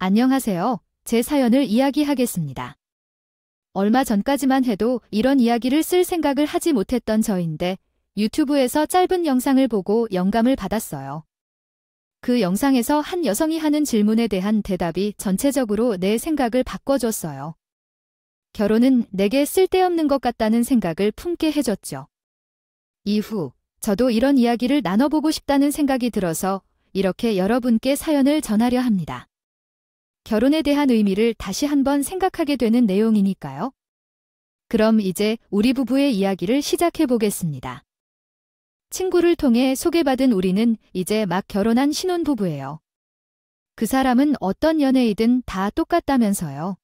안녕하세요. 제 사연을 이야기하겠습니다. 얼마 전까지만 해도 이런 이야기를 쓸 생각을 하지 못했던 저인데 유튜브에서 짧은 영상을 보고 영감을 받았어요. 그 영상에서 한 여성이 하는 질문에 대한 대답이 전체적으로 내 생각을 바꿔줬어요. 결혼은 내게 쓸데없는 것 같다는 생각을 품게 해줬죠. 이후 저도 이런 이야기를 나눠보고 싶다는 생각이 들어서 이렇게 여러분께 사연을 전하려 합니다. 결혼에 대한 의미를 다시 한번 생각하게 되는 내용이니까요. 그럼 이제 우리 부부의 이야기를 시작해 보겠습니다. 친구를 통해 소개받은 우리는 이제 막 결혼한 신혼부부예요. 그 사람은 어떤 연애이든 다 똑같다면서요.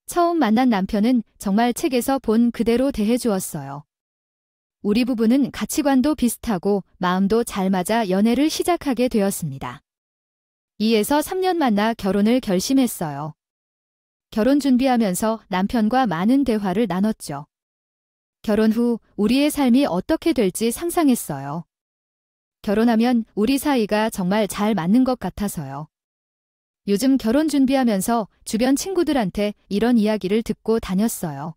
처음 만난 남편은 정말 책에서 본 그대로 대해주었어요. 우리 부부는 가치관도 비슷하고 마음도 잘 맞아 연애를 시작하게 되었습니다. 2에서 3년 만나 결혼을 결심했어요. 결혼 준비하면서 남편과 많은 대화를 나눴죠. 결혼 후 우리의 삶이 어떻게 될지 상상했어요. 결혼하면 우리 사이가 정말 잘 맞는 것 같아서요. 요즘 결혼 준비하면서 주변 친구들한테 이런 이야기를 듣고 다녔어요.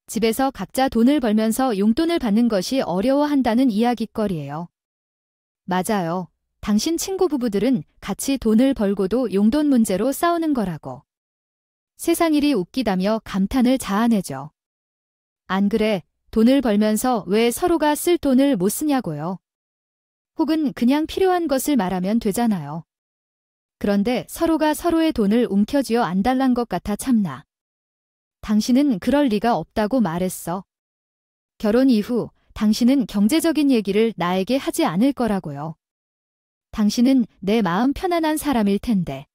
집에서 각자 돈을 벌면서 용돈을 받는 것이 어려워한다는 이야깃거리예요. 맞아요. 당신 친구 부부들은 같이 돈을 벌고도 용돈 문제로 싸우는 거라고. 세상 일이 웃기다며 감탄을 자아내죠. 안 그래? 돈을 벌면서 왜 서로가 쓸 돈을 못 쓰냐고요. 혹은 그냥 필요한 것을 말하면 되잖아요. 그런데 서로가 서로의 돈을 움켜쥐어 안 달란 것 같아 참나. 당신은 그럴 리가 없다고 말했어. 결혼 이후 당신은 경제적인 얘기를 나에게 하지 않을 거라고요. 당신은 내 마음 편안한 사람일 텐데.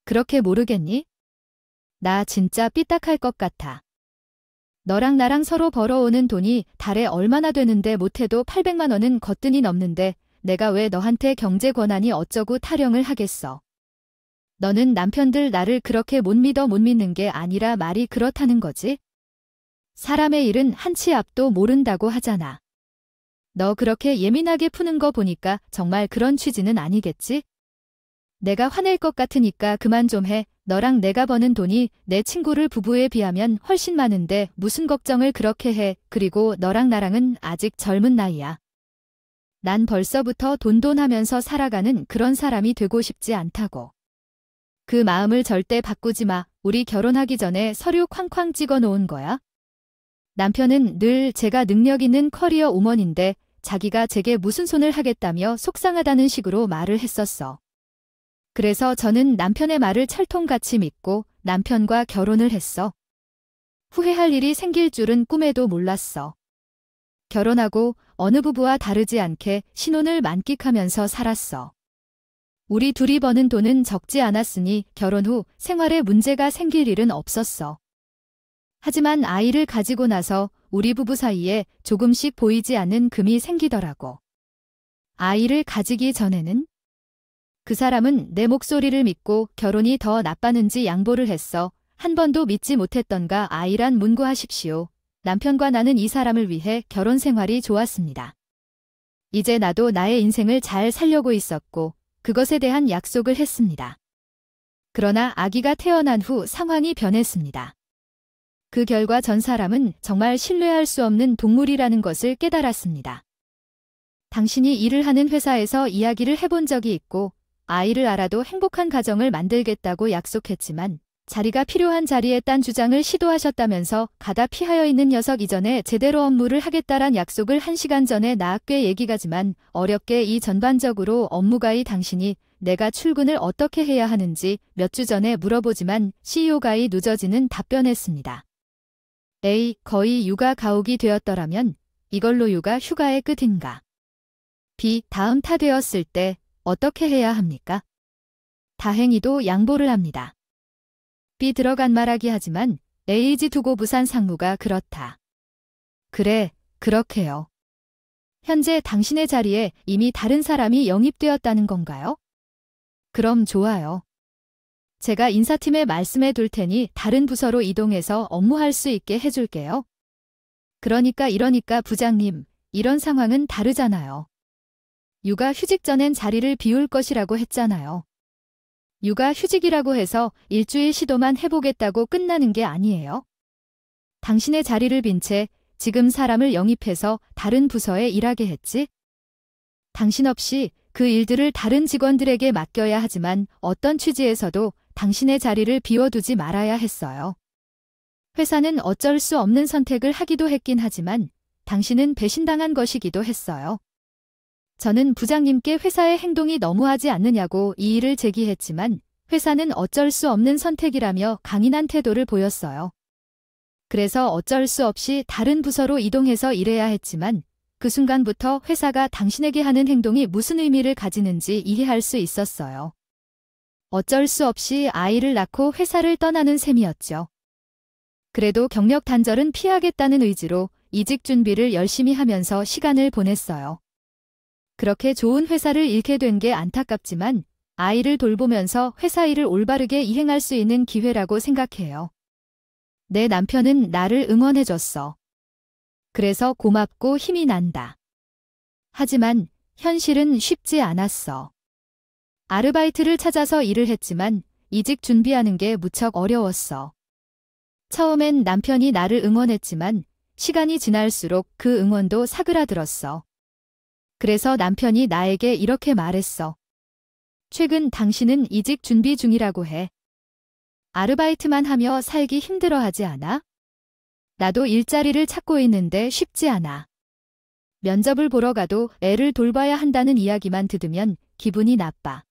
그렇게 모르겠니? 나 진짜 삐딱할 것 같아. 너랑 나랑 서로 벌어오는 돈이 달에 얼마나 되는데 못해도 800만 원은 거뜬히 넘는데 내가 왜 너한테 경제 권한이 어쩌고 타령을 하겠어. 너는 남편들 나를 그렇게 못 믿는 게 아니라 말이 그렇다는 거지? 사람의 일은 한 치 앞도 모른다고 하잖아. 너 그렇게 예민하게 푸는 거 보니까 정말 그런 취지는 아니겠지? 내가 화낼 것 같으니까 그만 좀 해. 너랑 내가 버는 돈이 내 친구를 부부에 비하면 훨씬 많은데 무슨 걱정을 그렇게 해. 그리고 너랑 나랑은 아직 젊은 나이야. 난 벌써부터 돈돈하면서 살아가는 그런 사람이 되고 싶지 않다고. 그 마음을 절대 바꾸지 마. 우리 결혼하기 전에 서류 쾅쾅 찍어 놓은 거야. 남편은 늘 제가 능력 있는 커리어 우먼인데 자기가 제게 무슨 손을 하겠다며 속상하다는 식으로 말을 했었어. 그래서 저는 남편의 말을 철통같이 믿고 남편과 결혼을 했어. 후회할 일이 생길 줄은 꿈에도 몰랐어. 결혼하고 어느 부부와 다르지 않게 신혼을 만끽하면서 살았어. 우리 둘이 버는 돈은 적지 않았으니 결혼 후 생활에 문제가 생길 일은 없었어. 하지만 아이를 가지고 나서 우리 부부 사이에 조금씩 보이지 않는 금이 생기더라고. 아이를 가지기 전에는 그 사람은 내 목소리를 믿고 결혼이 더 나빠는지 양보를 했어. 한 번도 믿지 못했던가 아이란 문구하십시오. 남편과 나는 이 사람을 위해 결혼 생활이 좋았습니다. 이제 나도 나의 인생을 잘 살려고 있었고 그것에 대한 약속을 했습니다. 그러나 아기가 태어난 후 상황이 변했습니다. 그 결과 전 사람은 정말 신뢰할 수 없는 동물이라는 것을 깨달았습니다. 당신이 일을 하는 회사에서 이야기를 해본 적이 있고 아이를 알아도 행복한 가정을 만들겠다고 약속했지만 자리가 필요한 자리에 딴 주장을 시도하셨다면서 가다 피하여 있는 녀석 이전에 제대로 업무를 하겠다란 약속을 1시간 전에 나 꽤 얘기가지만 어렵게 이 전반적으로 업무가이 당신이 내가 출근을 어떻게 해야 하는지 몇 주 전에 물어보지만 CEO가이 늦어지는 답변했습니다. A. 거의 육아 가옥이 되었더라면 이걸로 육아 휴가의 끝인가. B. 다음 타 되었을 때 어떻게 해야 합니까? 다행히도 양보를 합니다. B. 들어간 말하기 하지만 A지 두고 부산 상무가 그렇다. 그래, 그렇게요. 현재 당신의 자리에 이미 다른 사람이 영입되었다는 건가요? 그럼 좋아요. 제가 인사팀에 말씀해 둘 테니 다른 부서로 이동해서 업무할 수 있게 해줄게요. 그러니까 부장님, 이런 상황은 다르잖아요. 육아 휴직 전엔 자리를 비울 것이라고 했잖아요. 육아 휴직이라고 해서 일주일 시도만 해보겠다고 끝나는 게 아니에요. 당신의 자리를 빈 채 지금 사람을 영입해서 다른 부서에 일하게 했지. 당신 없이 그 일들을 다른 직원들에게 맡겨야 하지만 어떤 취지에서도 당신의 자리를 비워두지 말아야 했어요. 회사는 어쩔 수 없는 선택을 하기도 했긴 하지만 당신은 배신당한 것이기도 했어요. 저는 부장님께 회사의 행동이 너무하지 않느냐고 이의를 제기했지만 회사는 어쩔 수 없는 선택이라며 강인한 태도를 보였어요. 그래서 어쩔 수 없이 다른 부서로 이동해서 일해야 했지만 그 순간부터 회사가 당신에게 하는 행동이 무슨 의미를 가지는지 이해할 수 있었어요. 어쩔 수 없이 아이를 낳고 회사를 떠나는 셈이었죠. 그래도 경력 단절은 피하겠다는 의지로 이직 준비를 열심히 하면서 시간을 보냈어요. 그렇게 좋은 회사를 잃게 된 게 안타깝지만 아이를 돌보면서 회사 일을 올바르게 이행할 수 있는 기회라고 생각해요. 내 남편은 나를 응원해줬어. 그래서 고맙고 힘이 난다. 하지만 현실은 쉽지 않았어. 아르바이트를 찾아서 일을 했지만 이직 준비하는 게 무척 어려웠어. 처음엔 남편이 나를 응원했지만 시간이 지날수록 그 응원도 사그라들었어. 그래서 남편이 나에게 이렇게 말했어. 최근 당신은 이직 준비 중이라고 해. 아르바이트만 하며 살기 힘들어하지 않아? 나도 일자리를 찾고 있는데 쉽지 않아. 면접을 보러 가도 애를 돌봐야 한다는 이야기만 들으면 기분이 나빠.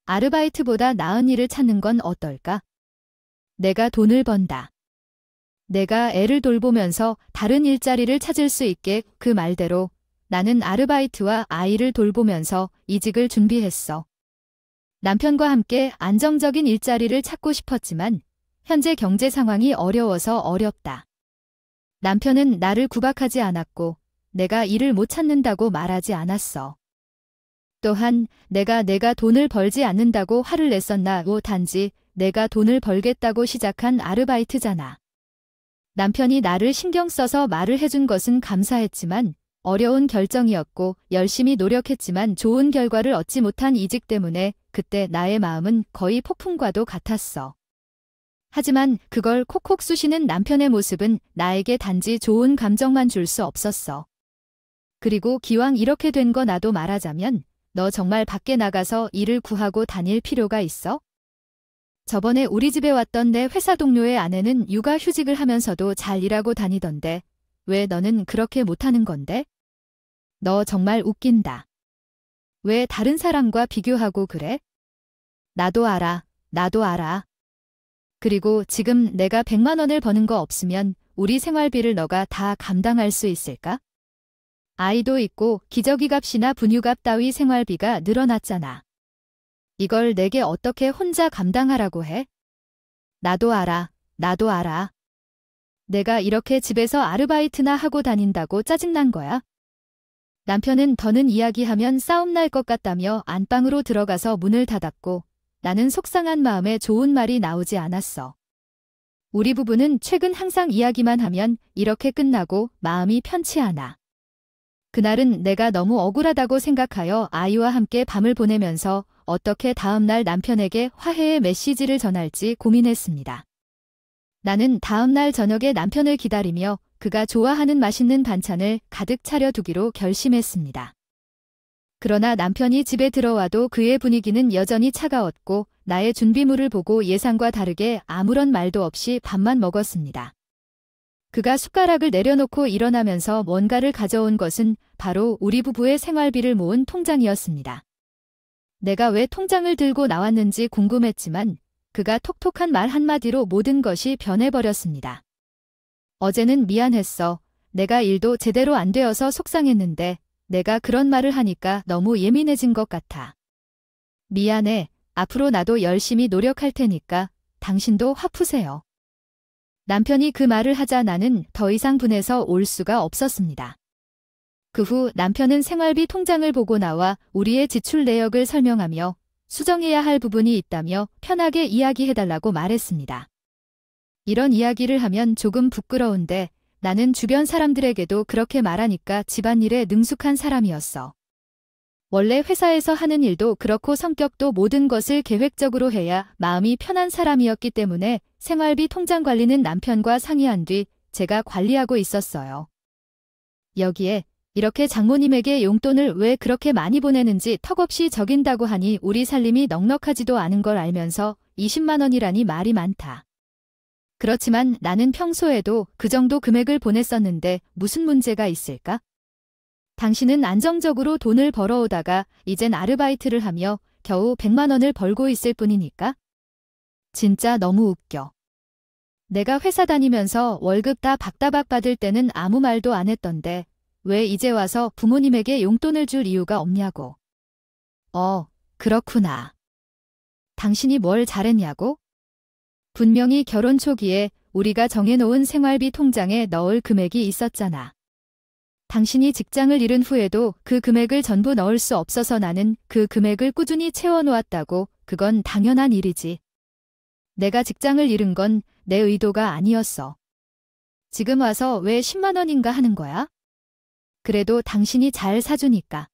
아르바이트보다 나은 일을 찾는 건 어떨까? 내가 돈을 번다. 내가 애를 돌보면서 다른 일자리를 찾을 수 있게 그 말대로 나는 아르바이트와 아이를 돌보면서 이직을 준비했어. 남편과 함께 안정적인 일자리를 찾고 싶었지만 현재 경제 상황이 어려워서 어렵다. 남편은 나를 구박하지 않았고 내가 일을 못 찾는다고 말하지 않았어. 또한 내가 돈을 벌지 않는다고 화를 냈었나고 단지 내가 돈을 벌겠다고 시작한 아르바이트잖아. 남편이 나를 신경 써서 말을 해준 것은 감사했지만 어려운 결정이었고 열심히 노력했지만 좋은 결과를 얻지 못한 이직 때문에 그때 나의 마음은 거의 폭풍과도 같았어. 하지만 그걸 콕콕 쑤시는 남편의 모습은 나에게 단지 좋은 감정만 줄 수 없었어. 그리고 기왕 이렇게 된 거 나도 말하자면 너 정말 밖에 나가서 일을 구하고 다닐 필요가 있어? 저번에 우리 집에 왔던 내 회사 동료의 아내는 육아 휴직을 하면서도 잘 일하고 다니던데 왜 너는 그렇게 못하는 건데? 너 정말 웃긴다. 왜 다른 사람과 비교하고 그래? 나도 알아. 그리고 지금 내가 100만 원을 버는 거 없으면 우리 생활비를 너가 다 감당할 수 있을까? 아이도 있고 기저귀 값이나 분유값 따위 생활비가 늘어났잖아. 이걸 내게 어떻게 혼자 감당하라고 해? 나도 알아. 내가 이렇게 집에서 아르바이트나 하고 다닌다고 짜증난 거야? 남편은 더는 이야기하면 싸움 날 것 같다며 안방으로 들어가서 문을 닫았고 나는 속상한 마음에 좋은 말이 나오지 않았어. 우리 부부는 최근 항상 이야기만 하면 이렇게 끝나고 마음이 편치 않아. 그날은 내가 너무 억울하다고 생각하여 아이와 함께 밤을 보내면서 어떻게 다음날 남편에게 화해의 메시지를 전할지 고민했습니다. 나는 다음날 저녁에 남편을 기다리며 그가 좋아하는 맛있는 반찬을 가득 차려두기로 결심했습니다. 그러나 남편이 집에 들어와도 그의 분위기는 여전히 차가웠고 나의 준비물을 보고 예상과 다르게 아무런 말도 없이 밥만 먹었습니다. 그가 숟가락을 내려놓고 일어나면서 뭔가를 가져온 것은 바로 우리 부부의 생활비를 모은 통장이었습니다. 내가 왜 통장을 들고 나왔는지 궁금했지만 그가 톡톡한 말 한마디로 모든 것이 변해버렸습니다. 어제는 미안했어. 내가 일도 제대로 안 되어서 속상했는데 내가 그런 말을 하니까 너무 예민해진 것 같아. 미안해. 앞으로 나도 열심히 노력할 테니까 당신도 화 푸세요. 남편이 그 말을 하자 나는 더 이상 분해서 올 수가 없었습니다. 그 후 남편은 생활비 통장을 보고 나와 우리의 지출 내역을 설명하며 수정해야 할 부분이 있다며 편하게 이야기해달라고 말했습니다. 이런 이야기를 하면 조금 부끄러운데 나는 주변 사람들에게도 그렇게 말하니까 집안일에 능숙한 사람이었어. 원래 회사에서 하는 일도 그렇고 성격도 모든 것을 계획적으로 해야 마음이 편한 사람이었기 때문에 생활비 통장 관리는 남편과 상의한 뒤 제가 관리하고 있었어요. 여기에 이렇게 장모님에게 용돈을 왜 그렇게 많이 보내는지 턱없이 적인다고 하니 우리 살림이 넉넉하지도 않은 걸 알면서 20만 원이라니 말이 많다. 그렇지만 나는 평소에도 그 정도 금액을 보냈었는데 무슨 문제가 있을까? 당신은 안정적으로 돈을 벌어오다가 이젠 아르바이트를 하며 겨우 100만 원을 벌고 있을 뿐이니까? 진짜 너무 웃겨. 내가 회사 다니면서 월급 다 박다박 받을 때는 아무 말도 안 했던데 왜 이제 와서 부모님에게 용돈을 줄 이유가 없냐고. 그렇구나. 당신이 뭘 잘했냐고? 분명히 결혼 초기에 우리가 정해놓은 생활비 통장에 넣을 금액이 있었잖아. 당신이 직장을 잃은 후에도 그 금액을 전부 넣을 수 없어서 나는 그 금액을 꾸준히 채워놓았다고. 그건 당연한 일이지. 내가 직장을 잃은 건 내 의도가 아니었어. 지금 와서 왜 10만 원인가 하는 거야? 그래도 당신이 잘 사주니까.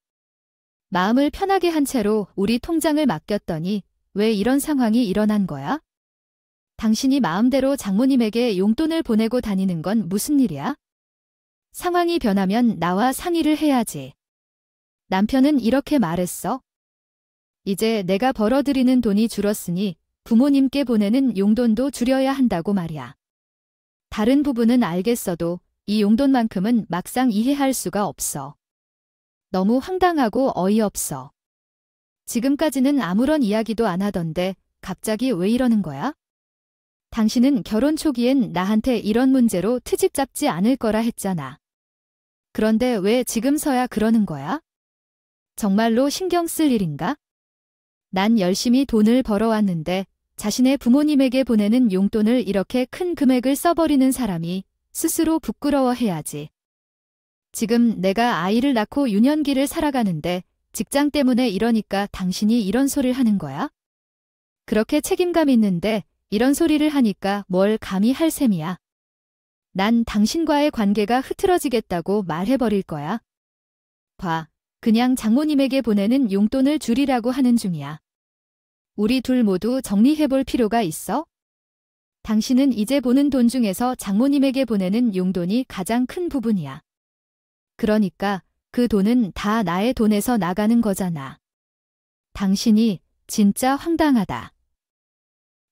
마음을 편하게 한 채로 우리 통장을 맡겼더니 왜 이런 상황이 일어난 거야? 당신이 마음대로 장모님에게 용돈을 보내고 다니는 건 무슨 일이야? 상황이 변하면 나와 상의를 해야지. 남편은 이렇게 말했어. 이제 내가 벌어들이는 돈이 줄었으니 부모님께 보내는 용돈도 줄여야 한다고 말이야. 다른 부분은 알겠어도 이 용돈만큼은 막상 이해할 수가 없어. 너무 황당하고 어이없어. 지금까지는 아무런 이야기도 안 하던데 갑자기 왜 이러는 거야? 당신은 결혼 초기엔 나한테 이런 문제로 트집 잡지 않을 거라 했잖아. 그런데 왜 지금서야 그러는 거야? 정말로 신경 쓸 일인가? 난 열심히 돈을 벌어왔는데 자신의 부모님에게 보내는 용돈을 이렇게 큰 금액을 써버리는 사람이 스스로 부끄러워해야지. 지금 내가 아이를 낳고 유년기를 살아가는데 직장 때문에 이러니까 당신이 이런 소리를 하는 거야? 그렇게 책임감 있는데 이런 소리를 하니까 뭘 감히 할 셈이야. 난 당신과의 관계가 흐트러지겠다고 말해버릴 거야. 봐, 그냥 장모님에게 보내는 용돈을 줄이라고 하는 중이야. 우리 둘 모두 정리해볼 필요가 있어? 당신은 이제 보는 돈 중에서 장모님에게 보내는 용돈이 가장 큰 부분이야. 그러니까 그 돈은 다 나의 돈에서 나가는 거잖아. 당신이 진짜 황당하다.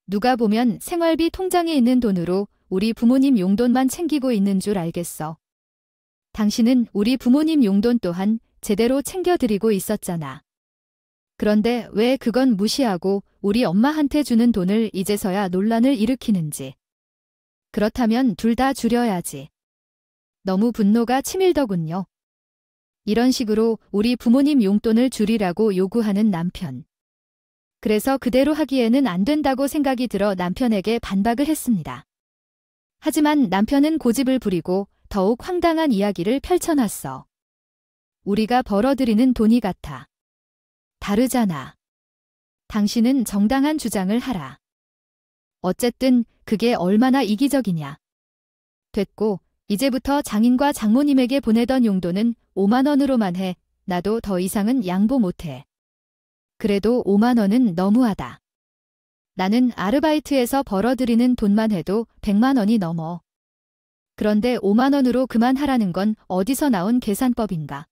누가 보면 생활비 통장에 있는 돈으로 우리 부모님 용돈만 챙기고 있는 줄 알겠어. 당신은 우리 부모님 용돈 또한 제대로 챙겨드리고 있었잖아. 그런데 왜 그건 무시하고 우리 엄마한테 주는 돈을 이제서야 논란을 일으키는지. 그렇다면 둘 다 줄여야지. 너무 분노가 치밀더군요. 이런 식으로 우리 부모님 용돈을 줄이라고 요구하는 남편. 그래서 그대로 하기에는 안 된다고 생각이 들어 남편에게 반박을 했습니다. 하지만 남편은 고집을 부리고 더욱 황당한 이야기를 펼쳐놨어. 우리가 벌어들이는 돈이 같아. 다르잖아. 당신은 정당한 주장을 하라. 어쨌든 그게 얼마나 이기적이냐. 됐고 이제부터 장인과 장모님에게 보내던 용돈은 5만 원으로만 해. 나도 더 이상은 양보 못해. 그래도 5만 원은 너무하다. 나는 아르바이트에서 벌어들이는 돈만 해도 100만 원이 넘어. 그런데 5만 원으로 그만하라는 건 어디서 나온 계산법인가?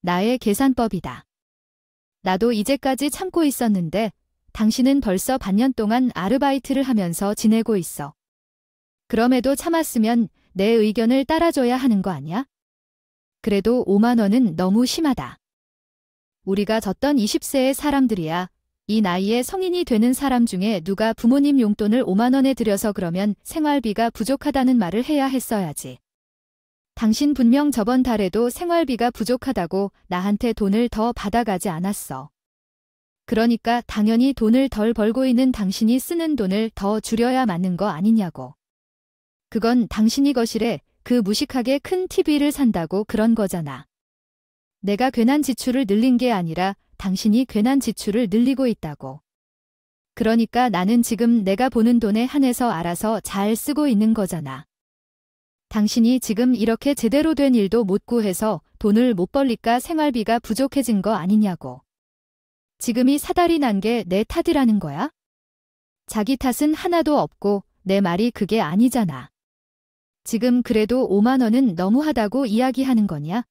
나의 계산법이다. 나도 이제까지 참고 있었는데 당신은 벌써 반년 동안 아르바이트를 하면서 지내고 있어. 그럼에도 참았으면 내 의견을 따라줘야 하는 거 아니야? 그래도 5만 원은 너무 심하다. 우리가 졌던 20세의 사람들이야. 이 나이에 성인이 되는 사람 중에 누가 부모님 용돈을 5만 원에 들여서 그러면 생활비가 부족하다는 말을 해야 했어야지. 당신 분명 저번 달에도 생활비가 부족하다고 나한테 돈을 더 받아가지 않았어. 그러니까 당연히 돈을 덜 벌고 있는 당신이 쓰는 돈을 더 줄여야 맞는 거 아니냐고. 그건 당신이 거실에 그 무식하게 큰 TV를 산다고 그런 거잖아. 내가 괜한 지출을 늘린 게 아니라 당신이 괜한 지출을 늘리고 있다고. 그러니까 나는 지금 내가 보는 돈에 한해서 알아서 잘 쓰고 있는 거잖아. 당신이 지금 이렇게 제대로 된 일도 못 구해서 돈을 못 벌니까 생활비가 부족해진 거 아니냐고. 지금이 사달이 난 게 내 탓이라는 거야? 자기 탓은 하나도 없고 내 말이 그게 아니잖아. 지금 그래도 5만 원은 너무하다고 이야기하는 거냐?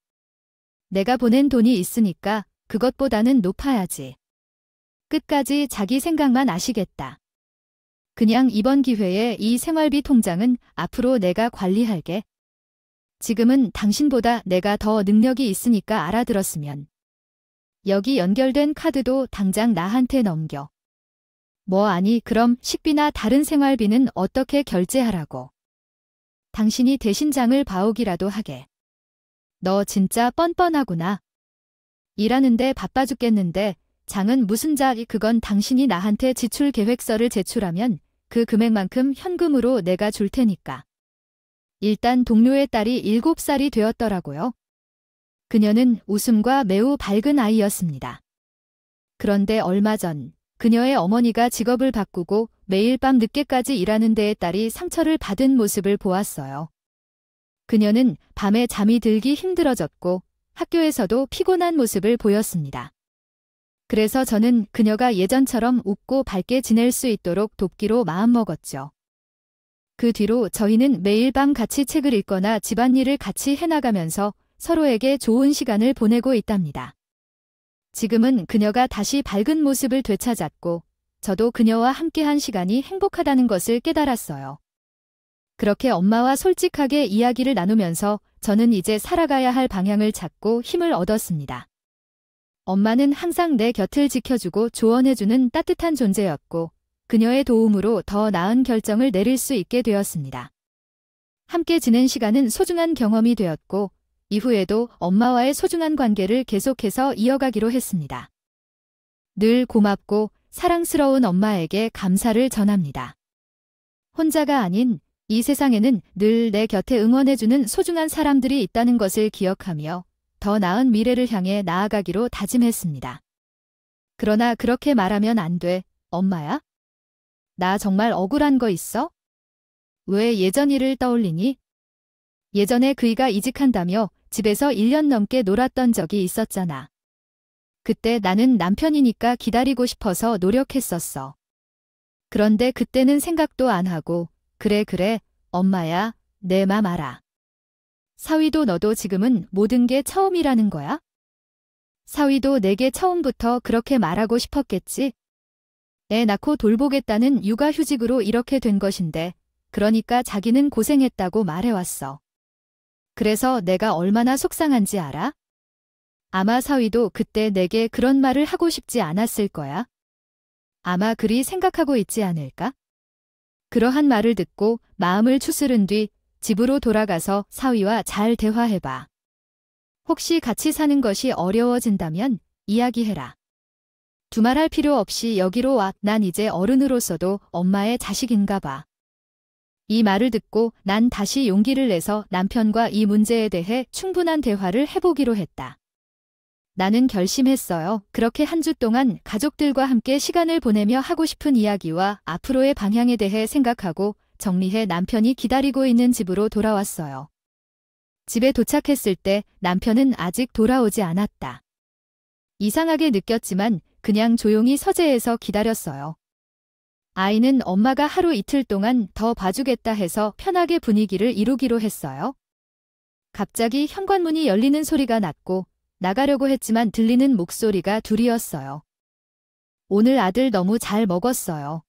내가 보낸 돈이 있으니까 그것보다는 높아야지. 끝까지 자기 생각만 아시겠다. 그냥 이번 기회에 이 생활비 통장은 앞으로 내가 관리할게. 지금은 당신보다 내가 더 능력이 있으니까 알아들었으면. 여기 연결된 카드도 당장 나한테 넘겨. 뭐 아니 그럼 식비나 다른 생활비는 어떻게 결제하라고. 당신이 대신 장을 봐오기라도 하게. 너 진짜 뻔뻔하구나. 일하는데 바빠 죽겠는데 장은 무슨 자리 그건 당신이 나한테 지출 계획서를 제출하면 그 금액만큼 현금으로 내가 줄 테니까. 일단 동료의 딸이 7살이 되었더라고요. 그녀는 웃음과 매우 밝은 아이였습니다. 그런데 얼마 전 그녀의 어머니가 직업을 바꾸고 매일 밤 늦게까지 일하는 데에 딸이 상처를 받은 모습을 보았어요. 그녀는 밤에 잠이 들기 힘들어졌고 학교에서도 피곤한 모습을 보였습니다. 그래서 저는 그녀가 예전처럼 웃고 밝게 지낼 수 있도록 돕기로 마음먹었죠. 그 뒤로 저희는 매일 밤 같이 책을 읽거나 집안일을 같이 해나가면서 서로에게 좋은 시간을 보내고 있답니다. 지금은 그녀가 다시 밝은 모습을 되찾았고 저도 그녀와 함께한 시간이 행복하다는 것을 깨달았어요. 그렇게 엄마와 솔직하게 이야기를 나누면서 저는 이제 살아가야 할 방향을 찾고 힘을 얻었습니다. 엄마는 항상 내 곁을 지켜주고 조언해주는 따뜻한 존재였고 그녀의 도움으로 더 나은 결정을 내릴 수 있게 되었습니다. 함께 지낸 시간은 소중한 경험이 되었고 이후에도 엄마와의 소중한 관계를 계속해서 이어가기로 했습니다. 늘 고맙고 사랑스러운 엄마에게 감사를 전합니다. 혼자가 아닌 이 세상에는 늘 내 곁에 응원해주는 소중한 사람들이 있다는 것을 기억하며 더 나은 미래를 향해 나아가기로 다짐했습니다. 그러나 그렇게 말하면 안 돼, 엄마야? 나 정말 억울한 거 있어? 왜 예전 일을 떠올리니? 예전에 그이가 이직한다며 집에서 1년 넘게 놀았던 적이 있었잖아. 그때 나는 남편이니까 기다리고 싶어서 노력했었어. 그런데 그때는 생각도 안 하고 그래, 엄마야, 내 맘 알아. 사위도 너도 지금은 모든 게 처음이라는 거야? 사위도 내게 처음부터 그렇게 말하고 싶었겠지? 애 낳고 돌보겠다는 육아휴직으로 이렇게 된 것인데 그러니까 자기는 고생했다고 말해왔어. 그래서 내가 얼마나 속상한지 알아? 아마 사위도 그때 내게 그런 말을 하고 싶지 않았을 거야. 아마 그리 생각하고 있지 않을까? 그러한 말을 듣고 마음을 추스른 뒤 집으로 돌아가서 사위와 잘 대화해봐. 혹시 같이 사는 것이 어려워진다면 이야기해라. 두말할 필요 없이 여기로 와. 난 이제 어른으로서도 엄마의 자식인가 봐. 이 말을 듣고 난 다시 용기를 내서 남편과 이 문제에 대해 충분한 대화를 해보기로 했다. 나는 결심했어요. 그렇게 한 주 동안 가족들과 함께 시간을 보내며 하고 싶은 이야기와 앞으로의 방향에 대해 생각하고 정리해 남편이 기다리고 있는 집으로 돌아왔어요. 집에 도착했을 때 남편은 아직 돌아오지 않았다. 이상하게 느꼈지만 그냥 조용히 서재에서 기다렸어요. 아이는 엄마가 하루 이틀 동안 더 봐주겠다 해서 편하게 분위기를 이루기로 했어요. 갑자기 현관문이 열리는 소리가 났고 나가려고 했지만 들리는 목소리가 둘이었어요. 오늘 아들 너무 잘 먹었어요.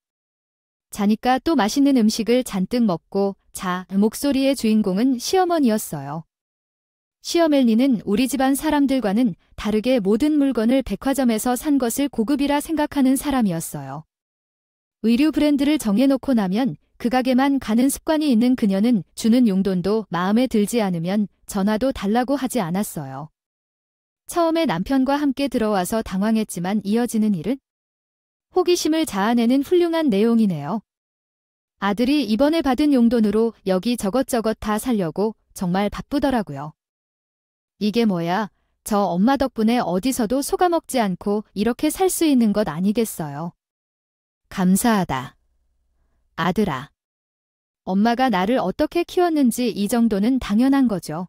자니까 또 맛있는 음식을 잔뜩 먹고 자. 목소리의 주인공은 시어머니였어요. 시어멜리는 우리 집안 사람들과는 다르게 모든 물건을 백화점에서 산 것을 고급이라 생각하는 사람이었어요. 의류 브랜드를 정해놓고 나면 그 가게만 가는 습관이 있는 그녀는 주는 용돈도 마음에 들지 않으면 전화도 달라고 하지 않았어요. 처음에 남편과 함께 들어와서 당황했지만 이어지는 일은? 호기심을 자아내는 훌륭한 내용이네요. 아들이 이번에 받은 용돈으로 여기 저것저것 다 사려고 정말 바쁘더라고요. 이게 뭐야? 저 엄마 덕분에 어디서도 속아먹지 않고 이렇게 살 수 있는 것 아니겠어요? 감사하다. 아들아. 엄마가 나를 어떻게 키웠는지 이 정도는 당연한 거죠.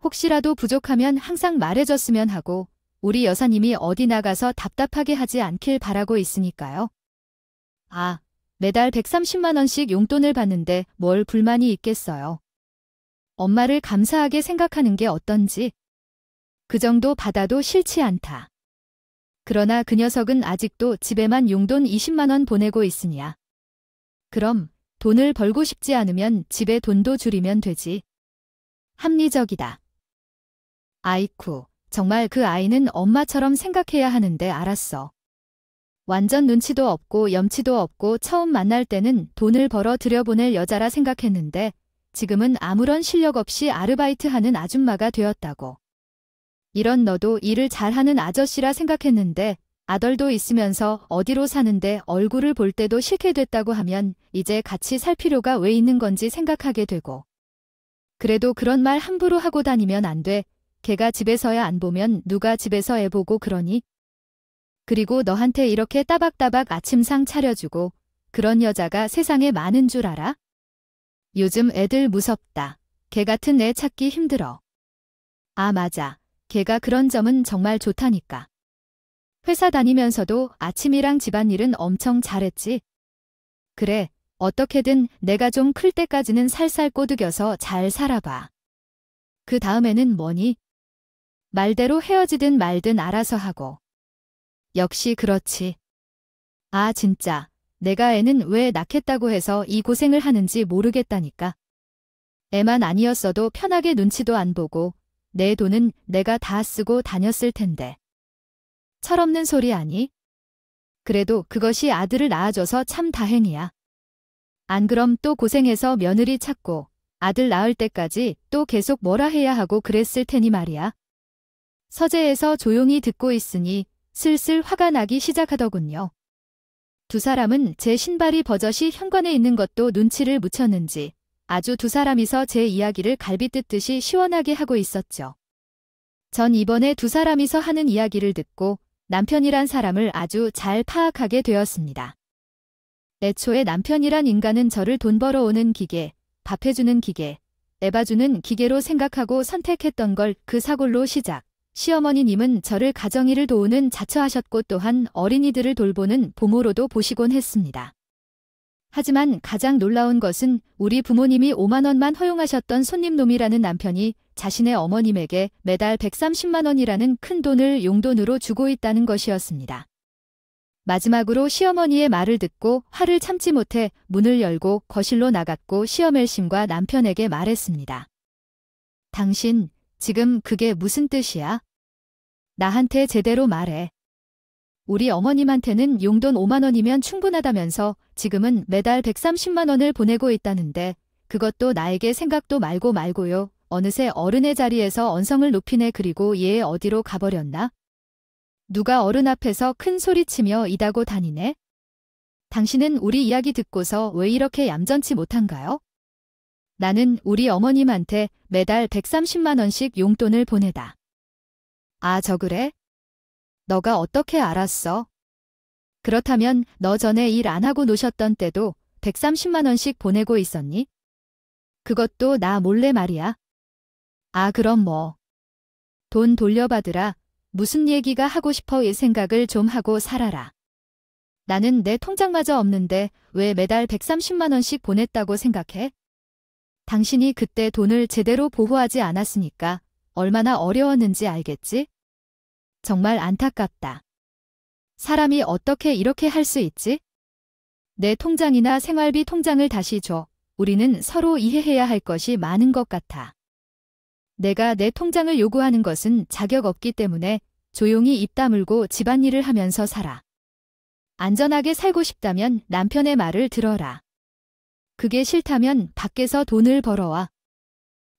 혹시라도 부족하면 항상 말해줬으면 하고 우리 여사님이 어디 나가서 답답하게 하지 않길 바라고 있으니까요. 아, 매달 130만 원씩 용돈을 받는데 뭘 불만이 있겠어요. 엄마를 감사하게 생각하는 게 어떤지. 그 정도 받아도 싫지 않다. 그러나 그 녀석은 아직도 집에만 용돈 20만 원 보내고 있으냐. 그럼 돈을 벌고 싶지 않으면 집에 돈도 줄이면 되지. 합리적이다. 아이쿠, 정말 그 아이는 엄마처럼 생각해야 하는데 알았어. 완전 눈치도 없고 염치도 없고 처음 만날 때는 돈을 벌어 들여보낼 여자라 생각했는데 지금은 아무런 실력 없이 아르바이트하는 아줌마가 되었다고. 이런 너도 일을 잘하는 아저씨라 생각했는데 아들도 있으면서 어디로 사는데 얼굴을 볼 때도 싫게 됐다고 하면 이제 같이 살 필요가 왜 있는 건지 생각하게 되고. 그래도 그런 말 함부로 하고 다니면 안 돼. 걔가 집에서야 안 보면 누가 집에서 애 보고 그러니? 그리고 너한테 이렇게 따박따박 아침상 차려주고 그런 여자가 세상에 많은 줄 알아? 요즘 애들 무섭다. 걔 같은 애 찾기 힘들어. 아 맞아. 걔가 그런 점은 정말 좋다니까. 회사 다니면서도 아침이랑 집안일은 엄청 잘했지. 그래, 어떻게든 내가 좀 클 때까지는 살살 꼬드겨서 잘 살아봐. 그 다음에는 뭐니? 말대로 헤어지든 말든 알아서 하고. 역시 그렇지. 아 진짜, 내가 애는 왜 낳겠다고 해서 이 고생을 하는지 모르겠다니까. 애만 아니었어도 편하게 눈치도 안 보고 내 돈은 내가 다 쓰고 다녔을 텐데. 철없는 소리 아니? 그래도 그것이 아들을 낳아줘서 참 다행이야. 안 그럼 또 고생해서 며느리 찾고 아들 낳을 때까지 또 계속 뭐라 해야 하고 그랬을 테니 말이야. 서재에서 조용히 듣고 있으니 슬슬 화가 나기 시작하더군요. 두 사람은 제 신발이 버젓이 현관에 있는 것도 눈치를 묻혔는지 아주 두 사람이서 제 이야기를 갈비 뜯듯이 시원하게 하고 있었죠. 전 이번에 두 사람이서 하는 이야기를 듣고 남편이란 사람을 아주 잘 파악하게 되었습니다. 애초에 남편이란 인간은 저를 돈 벌어오는 기계, 밥해주는 기계, 애 봐주는 기계로 생각하고 선택했던 걸 그 사골로 시작. 시어머니님은 저를 가정일을 도우는 자처하셨고 또한 어린이들을 돌보는 부모로도 보시곤 했습니다. 하지만 가장 놀라운 것은 우리 부모님이 5만 원만 허용하셨던 손님놈이라는 남편이 자신의 어머님에게 매달 130만 원이라는 큰 돈을 용돈으로 주고 있다는 것이었습니다. 마지막으로 시어머니의 말을 듣고 화를 참지 못해 문을 열고 거실로 나갔고 시어멜심과 남편에게 말했습니다. 당신, 지금 그게 무슨 뜻이야? 나한테 제대로 말해. 우리 어머님한테는 용돈 5만 원이면 충분하다면서 지금은 매달 130만 원을 보내고 있다는데 그것도 나에게 생각도 말고요. 어느새 어른의 자리에서 언성을 높이네. 그리고 얘 어디로 가버렸나? 누가 어른 앞에서 큰 소리치며 이다고 다니네? 당신은 우리 이야기 듣고서 왜 이렇게 얌전치 못한가요? 나는 우리 어머님한테 매달 130만 원씩 용돈을 보내다. 아, 저 그래? 너가 어떻게 알았어? 그렇다면 너 전에 일 안 하고 노셨던 때도 130만 원씩 보내고 있었니? 그것도 나 몰래 말이야. 아, 그럼 뭐. 돈 돌려받으라. 무슨 얘기가 하고 싶어. 이 생각을 좀 하고 살아라. 나는 내 통장마저 없는데 왜 매달 130만 원씩 보냈다고 생각해? 당신이 그때 돈을 제대로 보호하지 않았으니까 얼마나 어려웠는지 알겠지? 정말 안타깝다. 사람이 어떻게 이렇게 할 수 있지? 내 통장이나 생활비 통장을 다시 줘. 우리는 서로 이해해야 할 것이 많은 것 같아. 내가 내 통장을 요구하는 것은 자격 없기 때문에 조용히 입 다물고 집안일을 하면서 살아. 안전하게 살고 싶다면 남편의 말을 들어라. 그게 싫다면 밖에서 돈을 벌어와.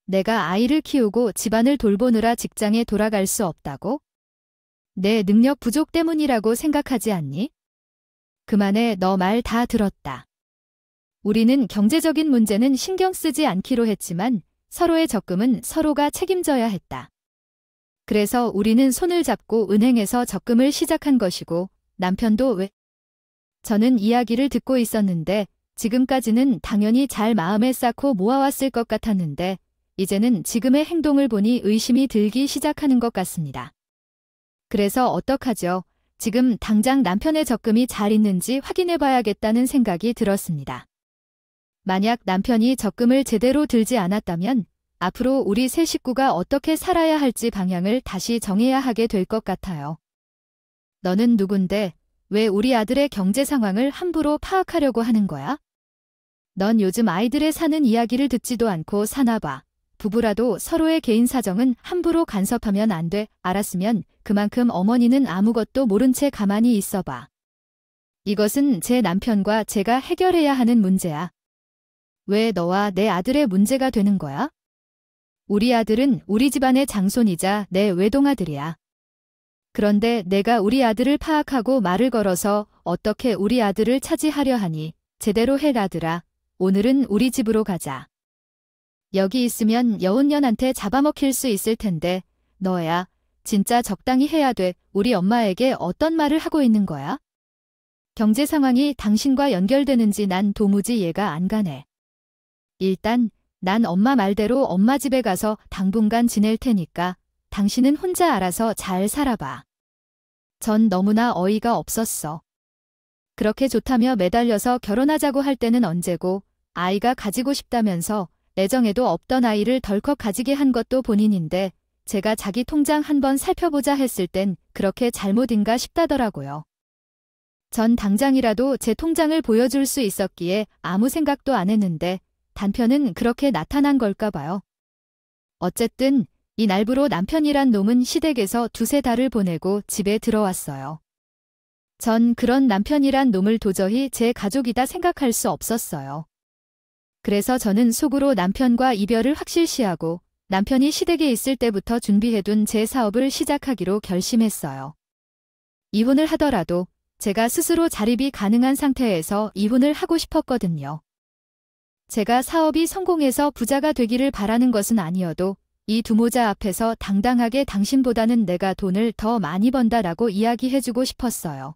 내가 아이를 키우고 집안을 돌보느라 직장에 돌아갈 수 없다고? 내 능력 부족 때문이라고 생각하지 않니? 그만해. 너 말 다 들었다. 우리는 경제적인 문제는 신경 쓰지 않기로 했지만 서로의 적금은 서로가 책임져야 했다. 그래서 우리는 손을 잡고 은행에서 적금을 시작한 것이고 남편도 왜? 저는 이야기를 듣고 있었는데 지금까지는 당연히 잘 마음에 쌓고 모아왔을 것 같았는데 이제는 지금의 행동을 보니 의심이 들기 시작하는 것 같습니다. 그래서 어떡하죠? 지금 당장 남편의 적금이 잘 있는지 확인해 봐야겠다는 생각이 들었습니다. 만약 남편이 적금을 제대로 들지 않았다면 앞으로 우리 세 식구가 어떻게 살아야 할지 방향을 다시 정해야 하게 될 것 같아요. 너는 누군데 왜 우리 아들의 경제 상황을 함부로 파악하려고 하는 거야? 넌 요즘 아이들의 사는 이야기를 듣지도 않고 사나 봐. 부부라도 서로의 개인 사정은 함부로 간섭하면 안 돼. 알았으면 그만큼 어머니는 아무것도 모른 채 가만히 있어 봐. 이것은 제 남편과 제가 해결해야 하는 문제야. 왜 너와 내 아들의 문제가 되는 거야? 우리 아들은 우리 집안의 장손이자 내 외동아들이야. 그런데 내가 우리 아들을 파악하고 말을 걸어서 어떻게 우리 아들을 차지하려 하니? 제대로 해 아들아. 오늘은 우리 집으로 가자. 여기 있으면 여운년한테 잡아먹힐 수 있을 텐데 너야 진짜 적당히 해야 돼. 우리 엄마에게 어떤 말을 하고 있는 거야? 경제 상황이 당신과 연결되는지 난 도무지 이해가 안 가네. 일단 난 엄마 말대로 엄마 집에 가서 당분간 지낼 테니까 당신은 혼자 알아서 잘 살아봐. 전 너무나 어이가 없었어. 그렇게 좋다며 매달려서 결혼하자고 할 때는 언제고 아이가 가지고 싶다면서 애정에도 없던 아이를 덜컥 가지게 한 것도 본인인데 제가 자기 통장 한번 살펴보자 했을 땐 그렇게 잘못인가 싶다더라고요. 전 당장이라도 제 통장을 보여줄 수 있었기에 아무 생각도 안 했는데 단편은 그렇게 나타난 걸까 봐요. 어쨌든 이 날부로 남편이란 놈은 시댁에서 두세 달을 보내고 집에 들어왔어요. 전 그런 남편이란 놈을 도저히 제 가족이다 생각할 수 없었어요. 그래서 저는 속으로 남편과 이별을 확실시하고 남편이 시댁에 있을 때부터 준비해둔 제 사업을 시작하기로 결심했어요. 이혼을 하더라도 제가 스스로 자립이 가능한 상태에서 이혼을 하고 싶었거든요. 제가 사업이 성공해서 부자가 되기를 바라는 것은 아니어도 이 두모자 앞에서 당당하게 당신보다는 내가 돈을 더 많이 번다라고 이야기해주고 싶었어요.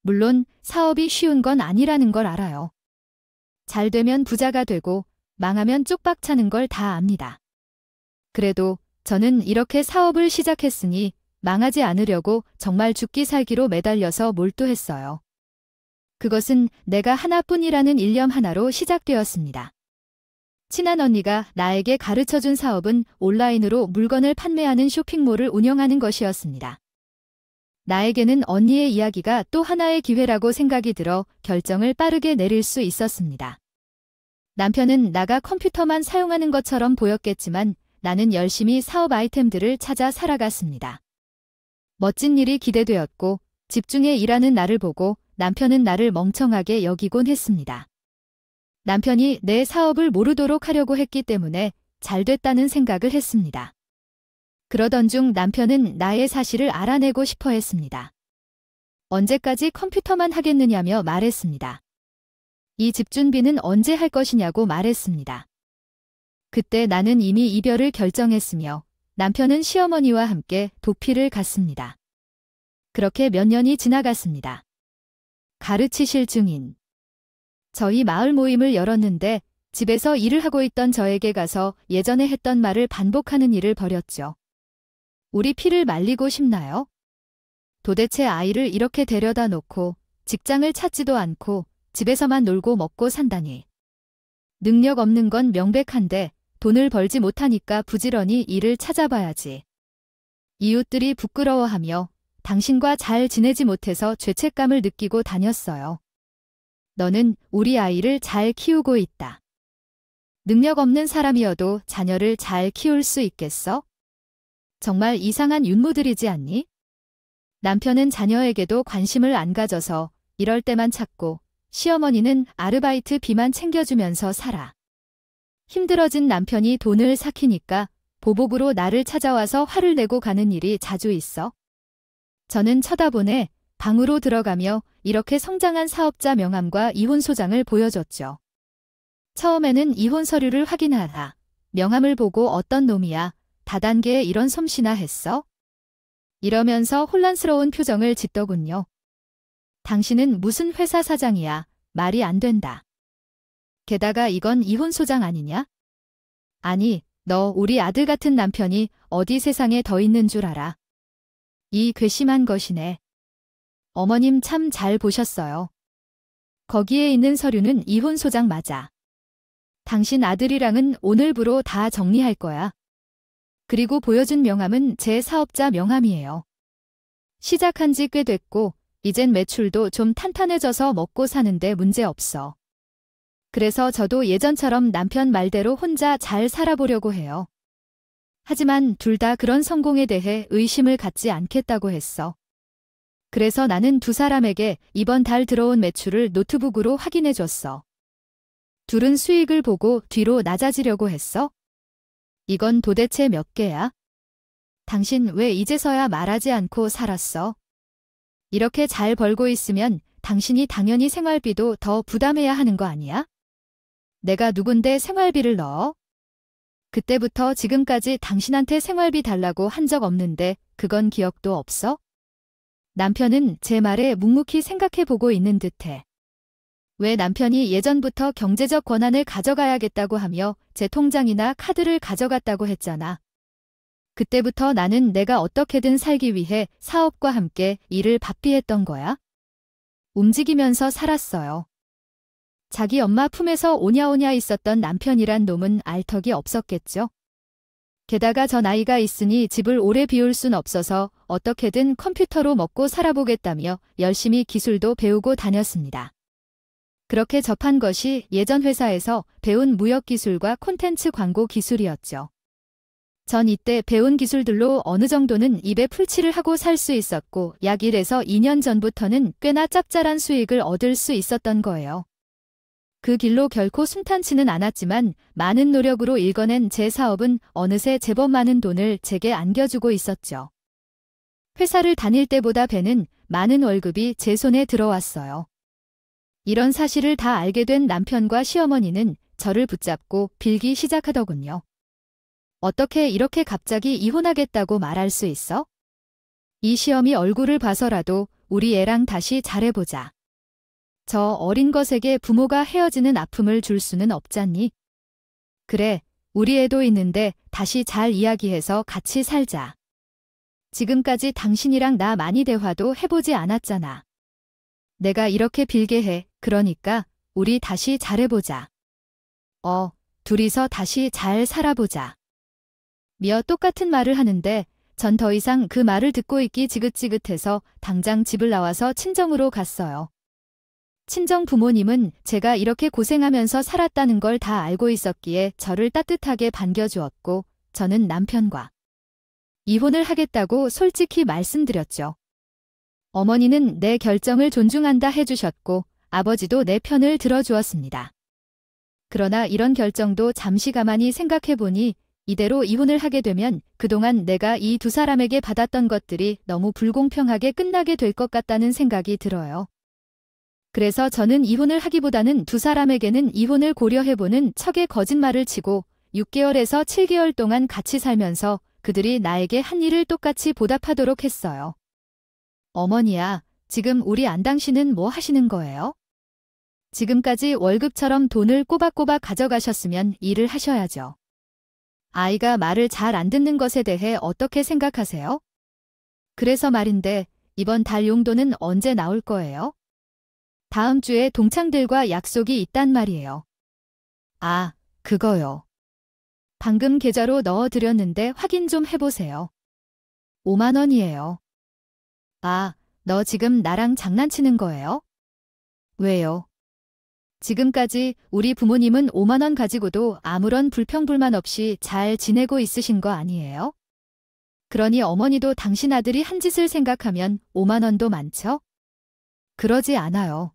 물론 사업이 쉬운 건 아니라는 걸 알아요. 잘 되면 부자가 되고 망하면 쪽박 차는 걸 다 압니다. 그래도 저는 이렇게 사업을 시작했으니 망하지 않으려고 정말 죽기 살기로 매달려서 몰두했어요. 그것은 내가 하나뿐이라는 일념 하나로 시작되었습니다. 친한 언니가 나에게 가르쳐준 사업은 온라인으로 물건을 판매하는 쇼핑몰을 운영하는 것이었습니다. 나에게는 언니의 이야기가 또 하나의 기회라고 생각이 들어 결정을 빠르게 내릴 수 있었습니다. 남편은 나가 컴퓨터만 사용하는 것처럼 보였겠지만 나는 열심히 사업 아이템들을 찾아 살아갔습니다. 멋진 일이 기대되었고 집중해 일하는 나를 보고 남편은 나를 멍청하게 여기곤 했습니다. 남편이 내 사업을 모르도록 하려고 했기 때문에 잘 됐다는 생각을 했습니다. 그러던 중 남편은 나의 사실을 알아내고 싶어 했습니다. 언제까지 컴퓨터만 하겠느냐며 말했습니다. 이 집 준비는 언제 할 것이냐고 말했습니다. 그때 나는 이미 이별을 결정했으며 남편은 시어머니와 함께 도피를 갔습니다. 그렇게 몇 년이 지나갔습니다. 가르치실 중인 저희 마을 모임을 열었는데 집에서 일을 하고 있던 저에게 가서 예전에 했던 말을 반복하는 일을 벌였죠. 우리 피를 말리고 싶나요? 도대체 아이를 이렇게 데려다 놓고 직장을 찾지도 않고 집에서만 놀고 먹고 산다니. 능력 없는 건 명백한데 돈을 벌지 못하니까 부지런히 일을 찾아봐야지. 이웃들이 부끄러워하며 당신과 잘 지내지 못해서 죄책감을 느끼고 다녔어요. 너는 우리 아이를 잘 키우고 있다. 능력 없는 사람이어도 자녀를 잘 키울 수 있겠어? 정말 이상한 윤모들이지 않니? 남편은 자녀에게도 관심을 안 가져서 이럴 때만 찾고 시어머니는 아르바이트비만 챙겨주면서 살아. 힘들어진 남편이 돈을 삭히니까 보복으로 나를 찾아와서 화를 내고 가는 일이 자주 있어. 저는 쳐다보네 방으로 들어가며 이렇게 성장한 사업자 명함과 이혼 소장을 보여줬죠. 처음에는 이혼 서류를 확인하라. 명함을 보고 어떤 놈이야. 다단계에 이런 솜씨나 했어? 이러면서 혼란스러운 표정을 짓더군요. 당신은 무슨 회사 사장이야. 말이 안 된다. 게다가 이건 이혼 소장 아니냐? 아니, 너 우리 아들 같은 남편이 어디 세상에 더 있는 줄 알아? 이 괘씸한 것이네. 어머님 참 잘 보셨어요. 거기에 있는 서류는 이혼 소장 맞아. 당신 아들이랑은 오늘부로 다 정리할 거야. 그리고 보여준 명함은 제 사업자 명함이에요. 시작한 지 꽤 됐고 이젠 매출도 좀 탄탄해져서 먹고 사는데 문제 없어. 그래서 저도 예전처럼 남편 말대로 혼자 잘 살아보려고 해요. 하지만 둘 다 그런 성공에 대해 의심을 갖지 않겠다고 했어. 그래서 나는 두 사람에게 이번 달 들어온 매출을 노트북으로 확인해 줬어. 둘은 수익을 보고 뒤로 낮아지려고 했어? 이건 도대체 몇 개야? 당신 왜 이제서야 말하지 않고 살았어? 이렇게 잘 벌고 있으면 당신이 당연히 생활비도 더 부담해야 하는 거 아니야? 내가 누군데 생활비를 넣어? 그때부터 지금까지 당신한테 생활비 달라고 한 적 없는데 그건 기억도 없어? 남편은 제 말에 묵묵히 생각해보고 있는 듯해. 왜 남편이 예전부터 경제적 권한을 가져가야겠다고 하며 제 통장이나 카드를 가져갔다고 했잖아. 그때부터 나는 내가 어떻게든 살기 위해 사업과 함께 일을 바삐 했던 거야. 움직이면서 살았어요. 자기 엄마 품에서 오냐오냐 있었던 남편이란 놈은 알턱이 없었겠죠. 게다가 저 나이가 있으니 집을 오래 비울 순 없어서 어떻게든 컴퓨터로 먹고 살아보겠다며 열심히 기술도 배우고 다녔습니다. 그렇게 접한 것이 예전 회사에서 배운 무역기술과 콘텐츠 광고 기술이었죠. 전 이때 배운 기술들로 어느 정도는 입에 풀칠을 하고 살 수 있었고 약 1에서 2년 전부터는 꽤나 짭짤한 수익을 얻을 수 있었던 거예요. 그 길로 결코 순탄치는 않았지만 많은 노력으로 일궈낸 제 사업은 어느새 제법 많은 돈을 제게 안겨주고 있었죠. 회사를 다닐 때보다 배는 많은 월급이 제 손에 들어왔어요. 이런 사실을 다 알게 된 남편과 시어머니는 저를 붙잡고 빌기 시작하더군요. 어떻게 이렇게 갑자기 이혼하겠다고 말할 수 있어? 이 시험이 얼굴을 봐서라도 우리 애랑 다시 잘해보자. 저 어린 것에게 부모가 헤어지는 아픔을 줄 수는 없잖니. 그래, 우리 애도 있는데 다시 잘 이야기해서 같이 살자. 지금까지 당신이랑 나 많이 대화도 해보지 않았잖아. 내가 이렇게 빌게 해. 그러니까 우리 다시 잘해보자. 둘이서 다시 잘 살아보자. 미어 똑같은 말을 하는데 전 더 이상 그 말을 듣고 있기 지긋지긋해서 당장 집을 나와서 친정으로 갔어요. 친정 부모님은 제가 이렇게 고생하면서 살았다는 걸 다 알고 있었기에 저를 따뜻하게 반겨주었고 저는 남편과 이혼을 하겠다고 솔직히 말씀드렸죠. 어머니는 내 결정을 존중한다 해주셨고 아버지도 내 편을 들어주었습니다. 그러나 이런 결정도 잠시 가만히 생각해보니 이대로 이혼을 하게 되면 그동안 내가 이 두 사람에게 받았던 것들이 너무 불공평하게 끝나게 될 것 같다는 생각이 들어요. 그래서 저는 이혼을 하기보다는 두 사람에게는 이혼을 고려해보는 척의 거짓말을 치고 6개월에서 7개월 동안 같이 살면서 그들이 나에게 한 일을 똑같이 보답하도록 했어요. 어머니야, 지금 우리 안당 씨는 뭐 하시는 거예요? 지금까지 월급처럼 돈을 꼬박꼬박 가져가셨으면 일을 하셔야죠. 아이가 말을 잘 안 듣는 것에 대해 어떻게 생각하세요? 그래서 말인데 이번 달 용돈은 언제 나올 거예요? 다음 주에 동창들과 약속이 있단 말이에요. 아, 그거요. 방금 계좌로 넣어드렸는데 확인 좀 해보세요. 5만 원이에요. 아, 너 지금 나랑 장난치는 거예요? 왜요? 지금까지 우리 부모님은 5만 원 가지고도 아무런 불평불만 없이 잘 지내고 있으신 거 아니에요? 그러니 어머니도 당신 아들이 한 짓을 생각하면 5만 원도 많죠? 그러지 않아요.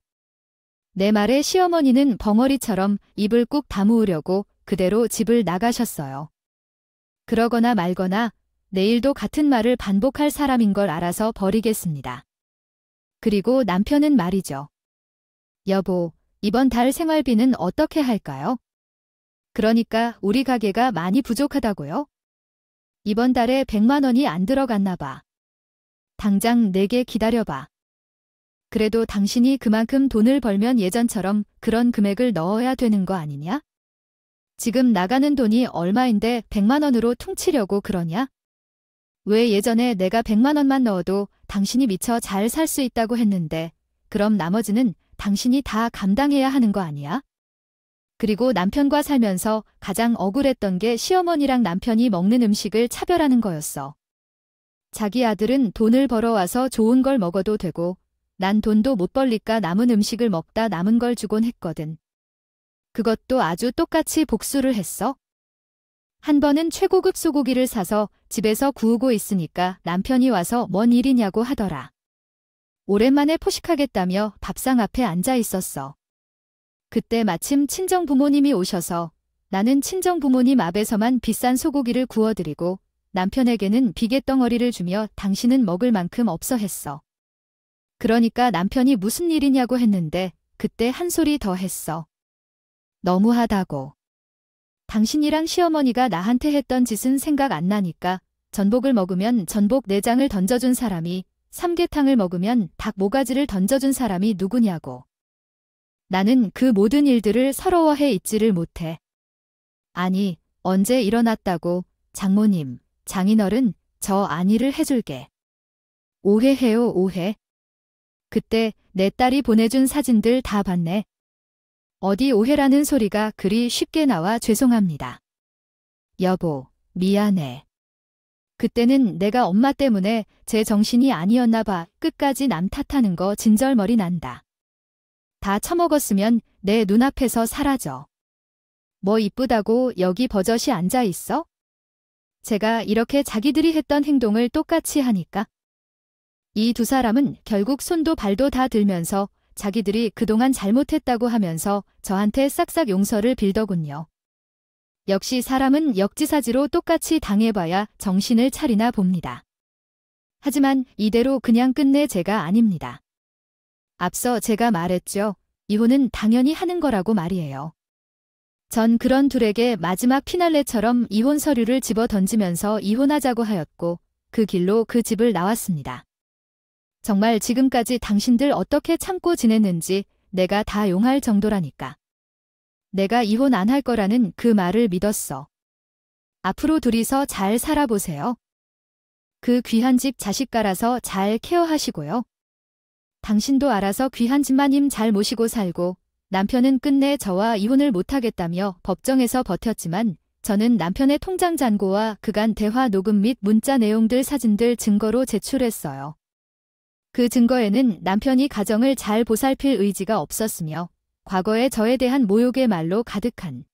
내 말에 시어머니는 벙어리처럼 입을 꾹 다무으려고 그대로 집을 나가셨어요. 그러거나 말거나 내일도 같은 말을 반복할 사람인 걸 알아서 버리겠습니다. 그리고 남편은 말이죠. 여보, 이번 달 생활비는 어떻게 할까요? 그러니까 우리 가게가 많이 부족하다고요? 이번 달에 100만 원이 안 들어갔나 봐. 당장 내게 기다려봐. 그래도 당신이 그만큼 돈을 벌면 예전처럼 그런 금액을 넣어야 되는 거 아니냐? 지금 나가는 돈이 얼마인데 100만 원으로 퉁치려고 그러냐? 왜 예전에 내가 100만 원만 넣어도 당신이 미처 잘 살 수 있다고 했는데 그럼 나머지는 당신이 다 감당해야 하는 거 아니야? 그리고 남편과 살면서 가장 억울했던 게 시어머니랑 남편이 먹는 음식을 차별하는 거였어. 자기 아들은 돈을 벌어와서 좋은 걸 먹어도 되고 난 돈도 못 벌니까 남은 음식을 먹다 남은 걸 주곤 했거든. 그것도 아주 똑같이 복수를 했어. 한 번은 최고급 소고기를 사서 집에서 구우고 있으니까 남편이 와서 뭔 일이냐고 하더라. 오랜만에 포식하겠다며 밥상 앞에 앉아 있었어. 그때 마침 친정 부모님이 오셔서 나는 친정 부모님 앞에서만 비싼 소고기를 구워드리고 남편에게는 비계덩어리를 주며 당신은 먹을 만큼 없어 했어. 그러니까 남편이 무슨 일이냐고 했는데 그때 한 소리 더 했어. 너무하다고. 당신이랑 시어머니가 나한테 했던 짓은 생각 안 나니까 전복을 먹으면 전복 내장을 던져준 사람이, 삼계탕을 먹으면 닭 모가지를 던져준 사람이 누구냐고. 나는 그 모든 일들을 서러워해 잊지를 못해. 아니, 언제 일어났다고. 장모님, 장인어른, 저 안의를 해줄게. 오해해요, 오해. 그때 내 딸이 보내준 사진들 다 봤네. 어디 오해라는 소리가 그리 쉽게 나와 죄송합니다. 여보, 미안해. 그때는 내가 엄마 때문에 제 정신이 아니었나 봐. 끝까지 남 탓하는 거 진절머리 난다. 다 처먹었으면 내 눈앞에서 사라져. 뭐 이쁘다고 여기 버젓이 앉아 있어? 제가 이렇게 자기들이 했던 행동을 똑같이 하니까. 이 두 사람은 결국 손도 발도 다 들면서 자기들이 그동안 잘못했다고 하면서 저한테 싹싹 용서를 빌더군요. 역시 사람은 역지사지로 똑같이 당해봐야 정신을 차리나 봅니다. 하지만 이대로 그냥 끝내 제가 아닙니다. 앞서 제가 말했죠. 이혼은 당연히 하는 거라고 말이에요. 전 그런 둘에게 마지막 피날레처럼 이혼 서류를 집어 던지면서 이혼하자고 하였고 그 길로 그 집을 나왔습니다. 정말 지금까지 당신들 어떻게 참고 지냈는지 내가 다 용할 정도라니까. 내가 이혼 안 할 거라는 그 말을 믿었어. 앞으로 둘이서 잘 살아보세요. 그 귀한 집 자식 깔아서 잘 케어하시고요. 당신도 알아서 귀한 집마님 잘 모시고 살고 남편은 끝내 저와 이혼을 못하겠다며 법정에서 버텼지만 저는 남편의 통장 잔고와 그간 대화 녹음 및 문자 내용들 사진들 증거로 제출했어요. 그 증거에는 남편이 가정을 잘 보살필 의지가 없었으며 과거에 저에 대한 모욕의 말로 가득한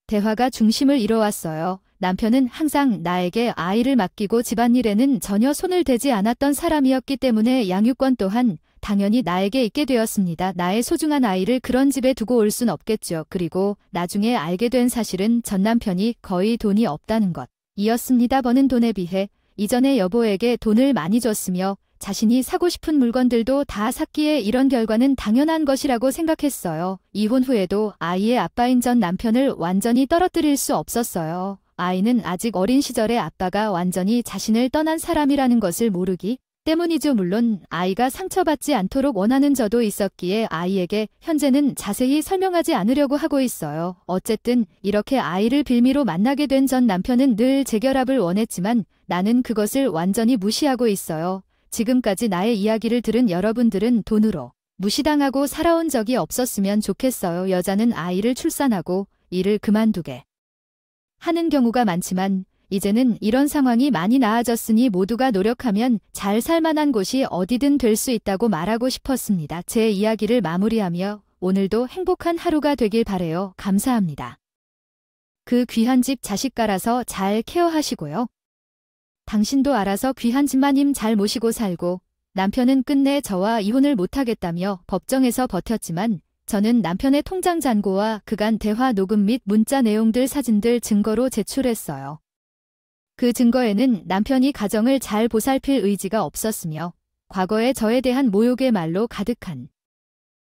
대화가 중심을 이뤄왔어요. 남편은 항상 나에게 아이를 맡기고 집안일에는 전혀 손을 대지 않았던 사람이었기 때문에 양육권 또한 당연히 나에게 있게 되었습니다. 나의 소중한 아이를 그런 집에 두고 올 순 없겠죠. 그리고 나중에 알게 된 사실은 전 남편이 거의 돈이 없다는 것 이었습니다. 버는 돈에 비해 이전에 여보에게 돈을 많이 줬으며 자신이 사고 싶은 물건들도 다 샀기에 이런 결과는 당연한 것이라고 생각했어요. 이혼 후에도 아이의 아빠인 전 남편을 완전히 떨어뜨릴 수 없었어요. 아이는 아직 어린 시절에 아빠가 완전히 자신을 떠난 사람이라는 것을 모르기 때문이죠. 물론 아이가 상처받지 않도록 원하는 저도 있었기에 아이에게 현재는 자세히 설명하지 않으려고 하고 있어요. 어쨌든 이렇게 아이를 빌미로 만나게 된 전 남편은 늘 재결합을 원했지만 나는 그것을 완전히 무시하고 있어요. 지금까지 나의 이야기를 들은 여러분들은 돈으로 무시당하고 살아온 적이 없었으면 좋겠어요. 여자는 아이를 출산하고 일을 그만두게 하는 경우가 많지만 이제는 이런 상황이 많이 나아졌으니 모두가 노력하면 잘 살만한 곳이 어디든 될 수 있다고 말하고 싶었습니다. 제 이야기를 마무리하며 오늘도 행복한 하루가 되길 바래요. 감사합니다. 그 귀한 집 자식 깔아서 잘 케어하시고요. 당신도 알아서 귀한 집마님 잘 모시고 살고 남편은 끝내 저와 이혼을 못하겠다며 법정에서 버텼지만 저는 남편의 통장 잔고와 그간 대화 녹음 및 문자 내용들 사진들 증거로 제출했어요. 그 증거에는 남편이 가정을 잘 보살필 의지가 없었으며 과거에 저에 대한 모욕의 말로 가득한